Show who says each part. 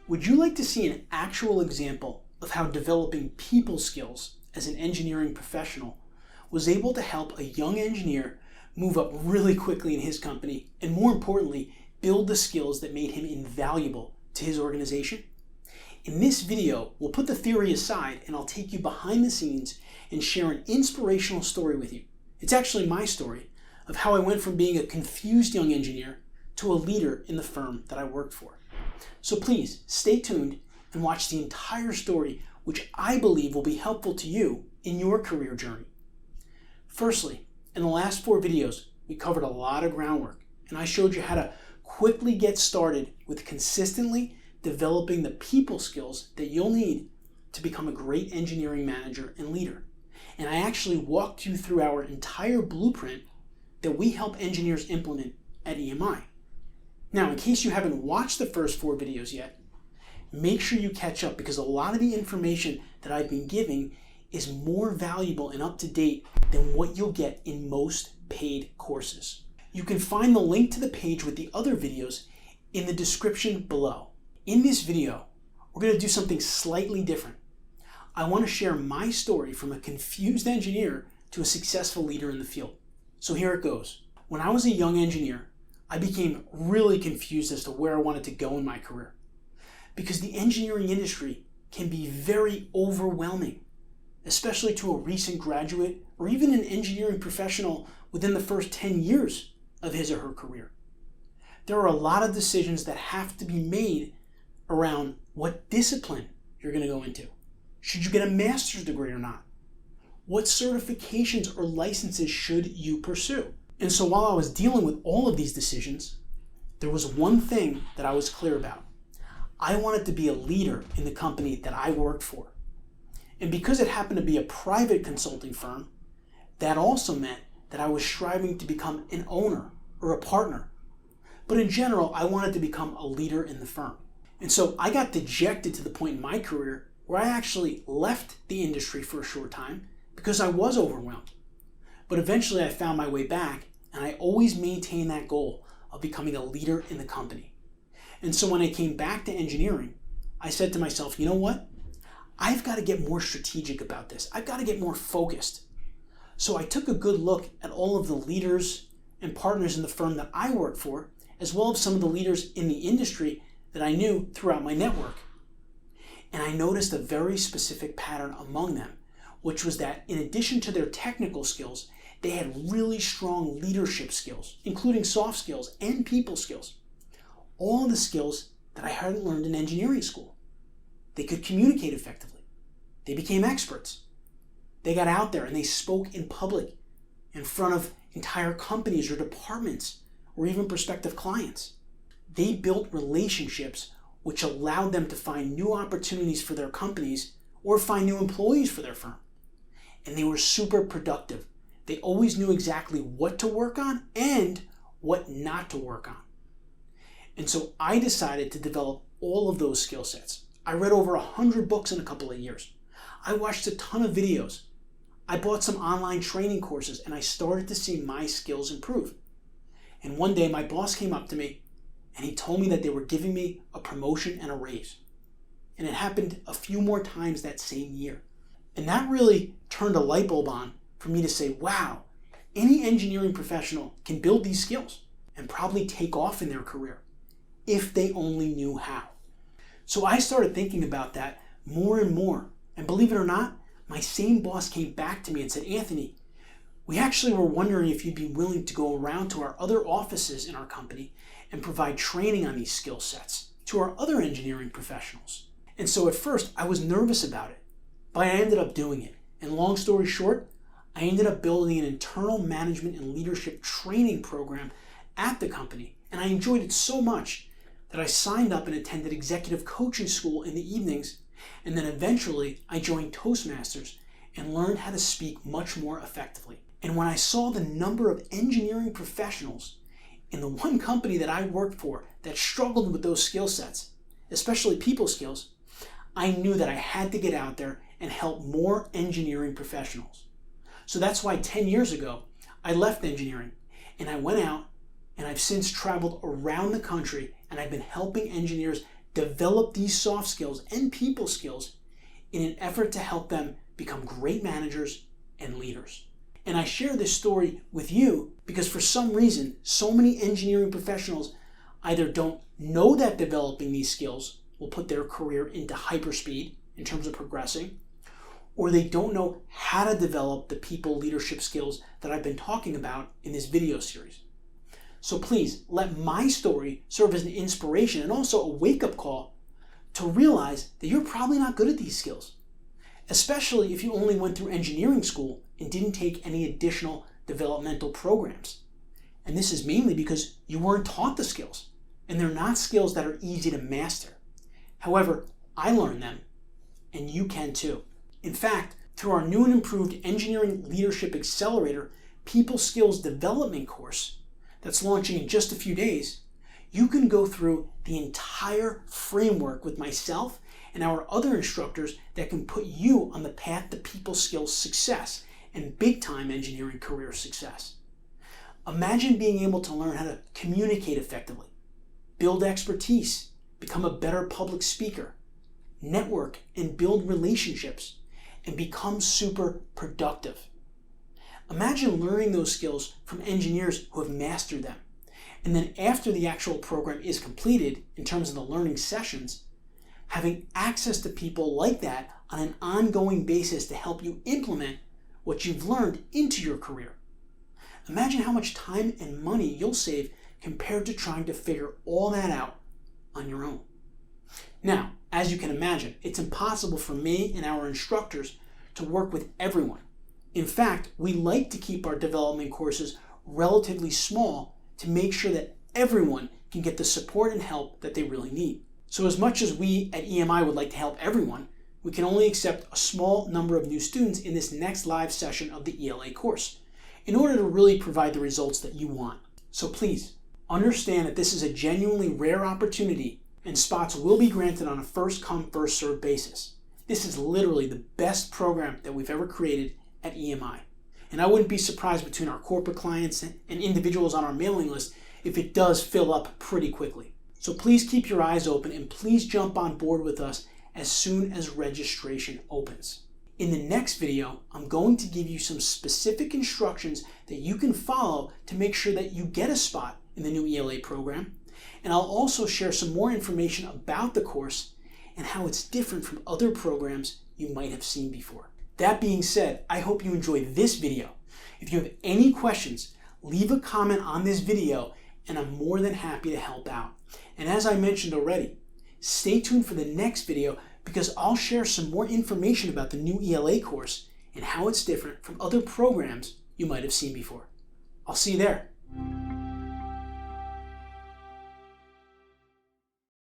Speaker 1: Would you like to see an actual example of how developing people skills as an engineering professional was able to help a young engineer move up really quickly in his company and, more importantly, build the skills that made him invaluable to his organization? In this video, we'll put the theory aside and I'll take you behind the scenes and share an inspirational story with you. It's actually my story of how I went from being a confused young engineer to a leader in the firm that I worked for. So please stay tuned and watch the entire story, which I believe will be helpful to you in your career journey. Firstly, in the last 4 videos, we covered a lot of groundwork, and I showed you how to quickly get started with consistently developing the people skills that you'll need to become a great engineering manager and leader. And I actually walked you through our entire blueprint that we help engineers implement at EMI. Now, in case you haven't watched the first 4 videos yet, make sure you catch up because a lot of the information that I've been giving is more valuable and up to date than what you'll get in most paid courses. You can find the link to the page with the other videos in the description below. In this video, we're going to do something slightly different. I want to share my story from a confused engineer to a successful leader in the field. So here it goes. When I was a young engineer, I became really confused as to where I wanted to go in my career, because the engineering industry can be very overwhelming, especially to a recent graduate or even an engineering professional within the first 10 years of his or her career. There are a lot of decisions that have to be made around what discipline you're going to go into. Should you get a master's degree or not? What certifications or licenses should you pursue? And so while I was dealing with all of these decisions, there was one thing that I was clear about. I wanted to be a leader in the company that I worked for. And because it happened to be a private consulting firm, that also meant that I was striving to become an owner or a partner. But in general, I wanted to become a leader in the firm. And so I got dejected to the point in my career where I actually left the industry for a short time because I was overwhelmed. But eventually I found my way back, and I always maintained that goal of becoming a leader in the company. And so when I came back to engineering, I said to myself, you know what? I've got to get more strategic about this. I've got to get more focused. So I took a good look at all of the leaders and partners in the firm that I worked for, as well as some of the leaders in the industry that I knew throughout my network. And I noticed a very specific pattern among them, which was that in addition to their technical skills, they had really strong leadership skills, including soft skills and people skills. All of the skills that I hadn't learned in engineering school. They could communicate effectively. They became experts. They got out there and they spoke in public in front of entire companies or departments or even prospective clients. They built relationships which allowed them to find new opportunities for their companies or find new employees for their firm. And they were super productive. They always knew exactly what to work on and what not to work on. And so I decided to develop all of those skill sets. I read over 100 books in a couple of years. I watched a ton of videos. I bought some online training courses and I started to see my skills improve. And one day my boss came up to me and he told me that they were giving me a promotion and a raise. And it happened a few more times that same year. And that really turned a light bulb on for me to say, wow, any engineering professional can build these skills and probably take off in their career if they only knew how. So I started thinking about that more and more. And believe it or not, my same boss came back to me and said, Anthony, we actually were wondering if you'd be willing to go around to our other offices in our company and provide training on these skill sets to our other engineering professionals. And so at first I was nervous about it, but I ended up doing it. And long story short, I ended up building an internal management and leadership training program at the company. And I enjoyed it so much that I signed up and attended executive coaching school in the evenings. And then eventually I joined Toastmasters and learned how to speak much more effectively. And when I saw the number of engineering professionals in the one company that I worked for that struggled with those skill sets, especially people skills, I knew that I had to get out there and help more engineering professionals. So that's why 10 years ago, I left engineering and I went out and I've since traveled around the country and I've been helping engineers develop these soft skills and people skills in an effort to help them become great managers and leaders. And I share this story with you because for some reason, so many engineering professionals either don't know that developing these skills will put their career into hyperspeed in terms of progressing, or they don't know how to develop the people leadership skills that I've been talking about in this video series. So please let my story serve as an inspiration and also a wake-up call to realize that you're probably not good at these skills, especially if you only went through engineering school and didn't take any additional developmental programs. And this is mainly because you weren't taught the skills, and they're not skills that are easy to master. However, I learned them, and you can too. In fact, through our new and improved Engineering Leadership Accelerator People Skills Development course that's launching in just a few days, you can go through the entire framework with myself and our other instructors that can put you on the path to people skills success and big-time engineering career success. Imagine being able to learn how to communicate effectively, build expertise, become a better public speaker, network and build relationships, and become super productive. Imagine learning those skills from engineers who have mastered them. And then after the actual program is completed, in terms of the learning sessions, having access to people like that on an ongoing basis to help you implement what you've learned into your career. Imagine how much time and money you'll save compared to trying to figure all that out on your own. Now, as you can imagine, it's impossible for me and our instructors to work with everyone. In fact, we like to keep our development courses relatively small to make sure that everyone can get the support and help that they really need. So as much as we at EMI would like to help everyone, we can only accept a small number of new students in this next live session of the ELA course in order to really provide the results that you want. So please, understand that this is a genuinely rare opportunity and spots will be granted on a first-come, first-served basis. This is literally the best program that we've ever created at EMI. And I wouldn't be surprised between our corporate clients and individuals on our mailing list if it does fill up pretty quickly. So please keep your eyes open and please jump on board with us as soon as registration opens. In the next video, I'm going to give you some specific instructions that you can follow to make sure that you get a spot in the new ELA program. And I'll also share some more information about the course and how it's different from other programs you might have seen before. That being said, I hope you enjoyed this video. If you have any questions, leave a comment on this video and I'm more than happy to help out. And as I mentioned already, stay tuned for the next video because I'll share some more information about the new ELA course and how it's different from other programs you might have seen before. I'll see you there.